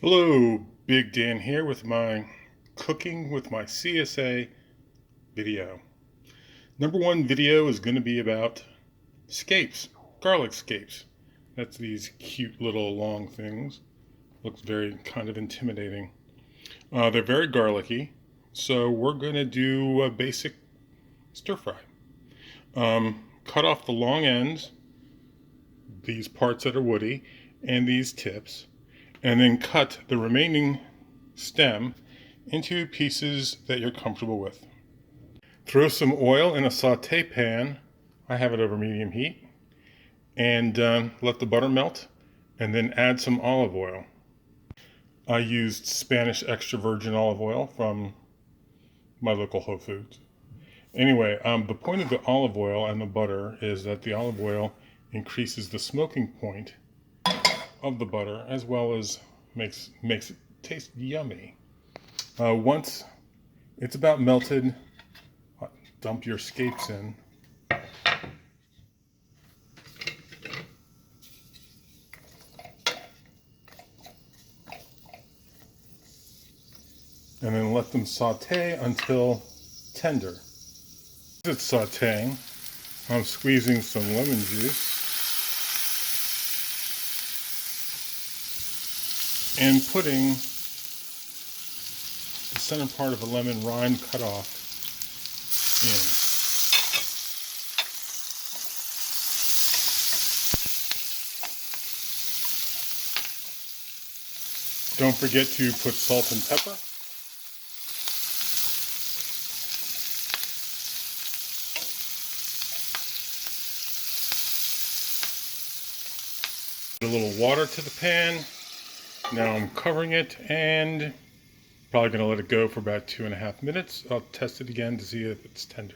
Hello, Big Dan here with my cooking with my CSA video. Number one video is going to be about scapes, garlic scapes. That's these cute little long things. Looks very kind of intimidating. They're very garlicky, so we're going to do a basic stir fry. Cut off the long ends, these parts that are woody, and these tips, and then cut the remaining stem into pieces that you're comfortable with. Throw some oil in a saute pan. I have it over medium heat, and let the butter melt, and then add some olive oil. I used Spanish extra virgin olive oil from my local Whole Foods. Anyway, the point of the olive oil and the butter is that the olive oil increases the smoking point of the butter, as well as makes it taste yummy. Once it's about melted, dump your scapes in. And then let them saute until tender. As it's sauteing, I'm squeezing some lemon juice and putting the center part of a lemon rind cut off in. Don't forget to put salt and pepper. A little water to the pan. Now I'm covering it and probably going to let it go for about 2.5 minutes. I'll test it again to see if it's tender.